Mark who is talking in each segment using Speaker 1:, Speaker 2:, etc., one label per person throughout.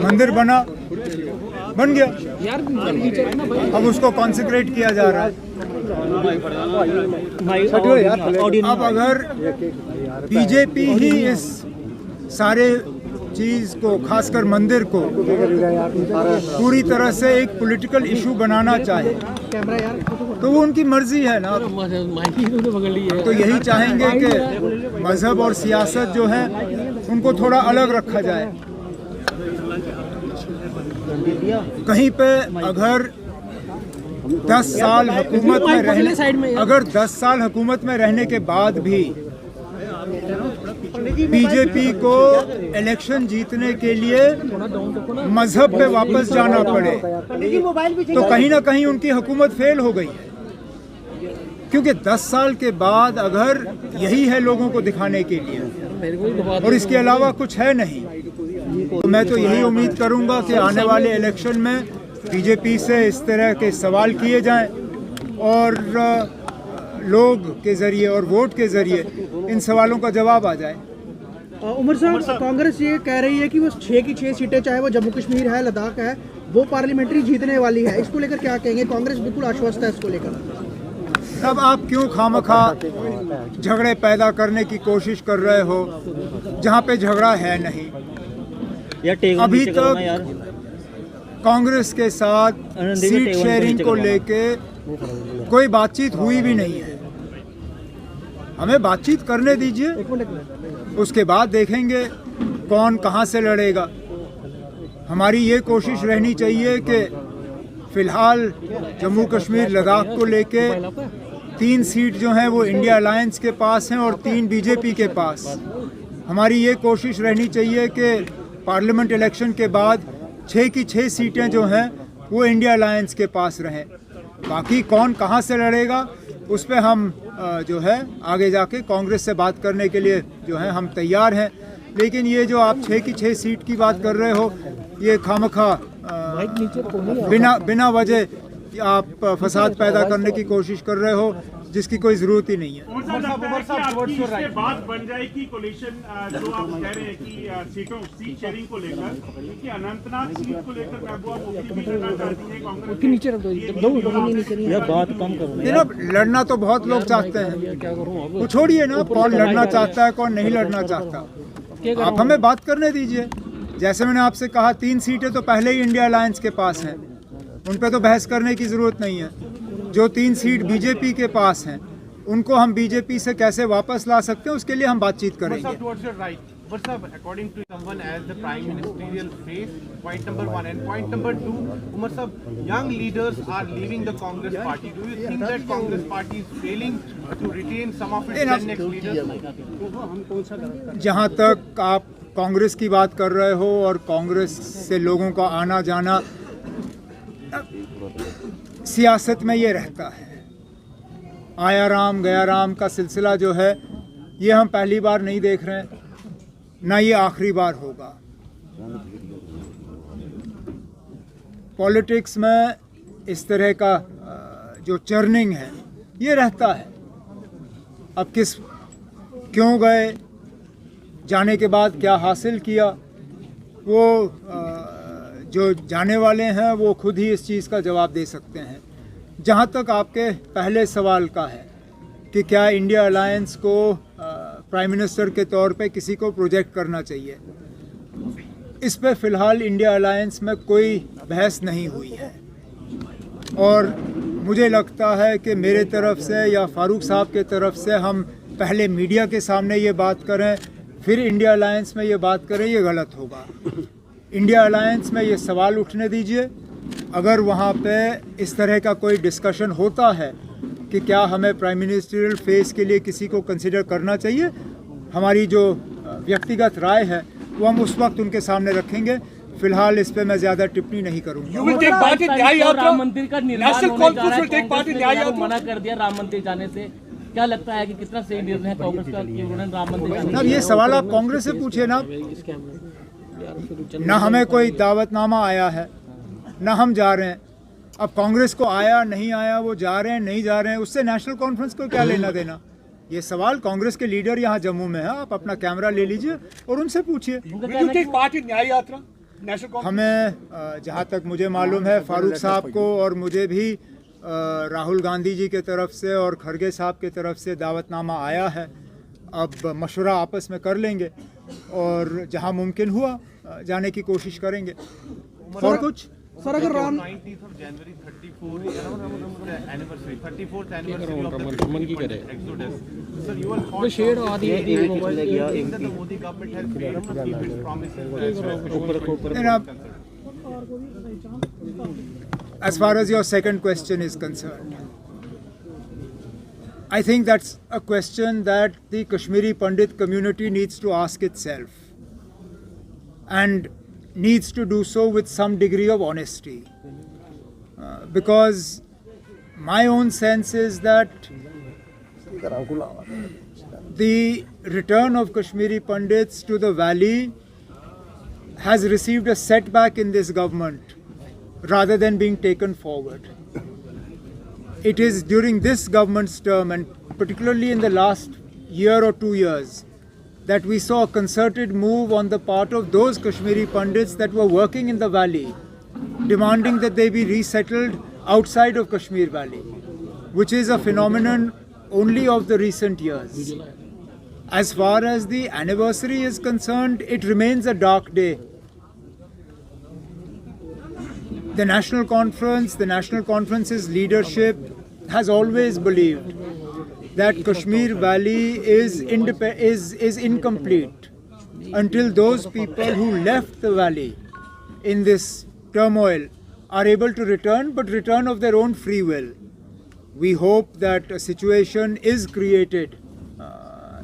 Speaker 1: मंदिर बन गया, अब उसको कॉन्सेक्रेट किया जा रहा है। अब अगर बीजेपी ही इस सारे चीज़ को, खासकर मंदिर को, पूरी तरह से एक पॉलिटिकल इशू बनाना चाहे तो वो उनकी मर्जी है ना। तो यही चाहेंगे कि मजहब और सियासत जो है उनको थोड़ा अलग रखा जाए। कहीं पे अगर 10 साल हुकूमत में रहने, अगर 10 साल हुकूमत में रहने के बाद भी बीजेपी को इलेक्शन जीतने के लिए मजहब पे वापस जाना पड़े तो कहीं ना कहीं उनकी हुकूमत फेल हो गई है। क्योंकि 10 साल के बाद अगर यही है लोगों को दिखाने के लिए और इसके अलावा कुछ है नहीं, तो मैं तो यही उम्मीद करूंगा कि आने वाले इलेक्शन में बीजेपी से इस तरह के सवाल किए जाएं और लोग के जरिए और वोट के जरिए इन सवालों का जवाब आ जाए।
Speaker 2: उमर साहब, कांग्रेस ये कह रही है कि वो 6 की 6 सीटें, चाहे वो जम्मू कश्मीर है, लद्दाख है, वो पार्लियामेंट्री जीतने वाली है। इसको लेकर क्या कहेंगे? कांग्रेस बिल्कुल आश्वस्त है इसको लेकर।
Speaker 1: अब आप क्यों खामखा झगड़े पैदा करने की कोशिश कर रहे हो जहां पे झगड़ा है नहीं? अभी तक कांग्रेस के साथ सीट शेयरिंग को लेके कोई बातचीत हुई भी नहीं है। हमें बातचीत करने दीजिए, उसके बाद देखेंगे कौन कहां से लड़ेगा। हमारी ये कोशिश रहनी चाहिए कि फिलहाल जम्मू कश्मीर लद्दाख को लेके 3 सीट जो हैं वो इंडिया अलायंस के पास हैं और 3 बीजेपी के पास। हमारी ये कोशिश रहनी चाहिए कि पार्लियामेंट इलेक्शन के बाद 6 की 6 सीटें जो हैं वो इंडिया अलायंस के पास रहें। बाकी कौन कहां से लड़ेगा उस पे हम जो है आगे जाके कांग्रेस से बात करने के लिए जो है हम तैयार हैं। लेकिन ये जो आप 6 की 6 सीट की बात कर रहे हो, ये खामखा बिना वजह आप फसाद पैदा करने की कोशिश कर रहे हो जिसकी कोई जरूरत ही नहीं है।
Speaker 3: इसके बाद बन जाएगी कोलिशन जो आप कह रहे हैं कि सीट शेयरिंग को लेकर, कि अनंतनाग सीट को लेकर महबूबा मुफ्ती भी लड़ना चाहती है कांग्रेस।
Speaker 4: यह बात कम करो।
Speaker 1: लड़ना तो बहुत लोग चाहते हैं, वो छोड़िए ना कौन लड़ना चाहता है कौन नहीं लड़ना चाहता। आप हमें बात करने दीजिए। जैसे मैंने आपसे कहा 3 सीटें तो पहले ही इंडिया अलायंस के पास हैं, उन पे तो बहस करने की जरूरत नहीं है। जो 3 सीट बीजेपी के पास हैं उनको हम बीजेपी से कैसे वापस ला सकते हैं उसके लिए हम बातचीत करेंगे।
Speaker 3: But sir, according to someone as the prime ministerial face, point number 1 and point number 2, Umar sir, young leaders are leaving the Congress party. Do you think that Congress party is failing to retain some of its 10 next leaders?
Speaker 1: जहां तक आप कांग्रेस की बात कर रहे हो और कांग्रेस से लोगों का आना जाना, सियासत में ये रहता है। आया राम गया राम का सिलसिला जो है ये हम पहली बार नहीं देख रहे हैं, ना ये आखिरी बार होगा। पॉलिटिक्स में इस तरह का जो चर्निंग है ये रहता है। अब क्यों गए, जाने के बाद क्या हासिल किया, वो जो जाने वाले हैं वो खुद ही इस चीज़ का जवाब दे सकते हैं। जहाँ तक आपके पहले सवाल का है कि क्या इंडिया अलायंस को प्राइम मिनिस्टर के तौर पे किसी को प्रोजेक्ट करना चाहिए, इस पे फ़िलहाल इंडिया अलायंस में कोई बहस नहीं हुई है। और मुझे लगता है कि मेरे तरफ से या फारूक साहब के तरफ से हम पहले मीडिया के सामने ये बात करें फिर इंडिया अलायंस में ये बात करें, ये गलत होगा। इंडिया अलायंस में ये सवाल उठने दीजिए। अगर वहाँ पे इस तरह का कोई डिस्कशन होता है कि क्या हमें प्राइम मिनिस्टरियल फेस के लिए किसी को कंसिडर करना चाहिए, हमारी जो व्यक्तिगत राय है वो हम उस वक्त उनके सामने रखेंगे। फिलहाल इस पे मैं ज्यादा टिप्पणी नहीं करूँगा।
Speaker 4: राम मंदिर का निर्माण मना कर दिया राम मंदिर जाने से, क्या लगता है कि कितना सही निर्णय है कांग्रेस का कि उन्होंने राम मंदिर?
Speaker 1: अब ये सवाल आप कांग्रेस से पूछे ना। ना हमें कोई दावतनामा आया है ना हम जा रहे हैं। अब कांग्रेस को आया नहीं आया, वो जा रहे हैं नहीं जा रहे हैं, उससे नेशनल कॉन्फ्रेंस को क्या लेना देना। ये सवाल कांग्रेस के लीडर यहाँ जम्मू में है, आप अपना कैमरा ले लीजिए और उनसे पूछिए।
Speaker 5: न्याय यात्रा
Speaker 1: हमें जहाँ तक मुझे मालूम है फारूक साहब को और मुझे भी राहुल गांधी जी के तरफ से और खरगे साहब के तरफ से दावतनामा आया है। अब मशवरा आपस में कर लेंगे और जहाँ मुमकिन हुआ जाने की कोशिश करेंगे। और कुछ
Speaker 2: सर अगर Ram
Speaker 3: 19th of January 34th anniversary 34th anniversary of the Exodus. Sir, you are hot. Do you think that the Modi government has failed to keep its promises
Speaker 1: as far as your second question is concerned, I think that's a question that the Kashmiri Pandit community needs to ask itself and needs to do so with some degree of honesty. Because my own sense is that the return of Kashmiri Pandits to the valley has received a setback in this government rather than being taken forward. It is during this government's term, and particularly in the last year or 2 years, that we saw a concerted move on the part of those Kashmiri Pandits that were working in the valley, demanding that they be resettled outside of Kashmir Valley, which is a phenomenon only of the recent years. As far as the anniversary is concerned, it remains a dark day. The National Conference's leadership has always believed that Kashmir Valley is incomplete until those people who left the valley in this turmoil are able to return, but return of their own free will. We hope that a situation is created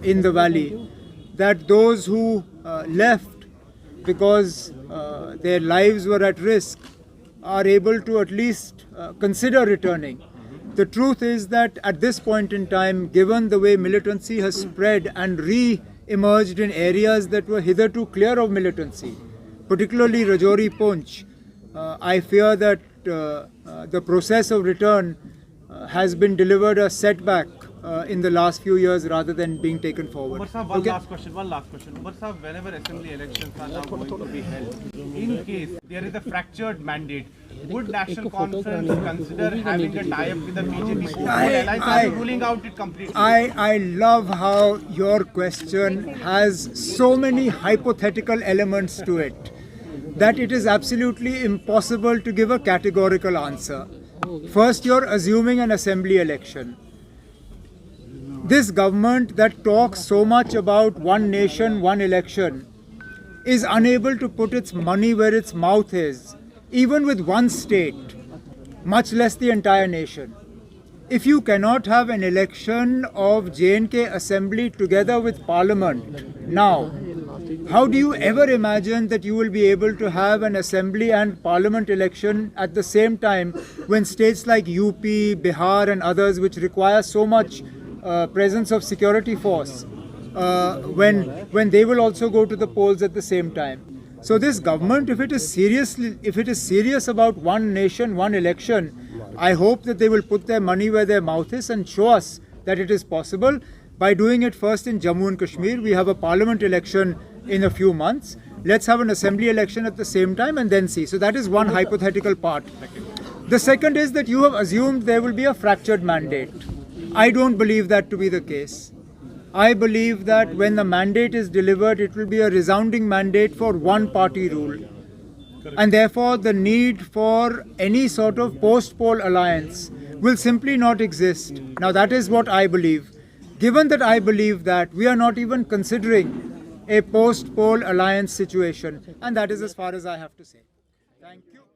Speaker 1: in the valley that those who left because their lives were at risk are able to at least consider returning. The truth is that at this point in time, given the way militancy has spread and re-emerged in areas that were hitherto clear of militancy, particularly Rajouri Poonch, I fear that the process of return has been delivered a setback in the last few years rather than being taken forward.
Speaker 3: Umar Sahab, one last question. Umar Sahab, whenever assembly elections are now going to be held, in case there is a fractured mandate, would National Conference consider having a tie-up with the BJP? Ruling out it completely.
Speaker 1: I love how your question has so many hypothetical elements to it that it is absolutely impossible to give a categorical answer. First, you're assuming an assembly election. This government that talks so much about one nation, one election is unable to put its money where its mouth is, even with one state, much less the entire nation. If you cannot have an election of J&K Assembly together with Parliament now, how do you ever imagine that you will be able to have an Assembly and Parliament election at the same time when states like UP, Bihar and others which require so much presence of security force, when they will also go to the polls at the same time? So this government, if it is serious about one nation, one election, I hope that they will put their money where their mouth is and show us that it is possible by doing it first in Jammu and Kashmir. We have a parliament election in a few months. Let's have an assembly election at the same time and then see. So that is one hypothetical part. The second is that you have assumed there will be a fractured mandate. I don't believe that to be the case. I believe that when the mandate is delivered, it will be a resounding mandate for one party rule. And therefore, the need for any sort of post-poll alliance will simply not exist. Now, that is what I believe. Given that I believe that, we are not even considering a post-poll alliance situation. And that is as far as I have to say. Thank you.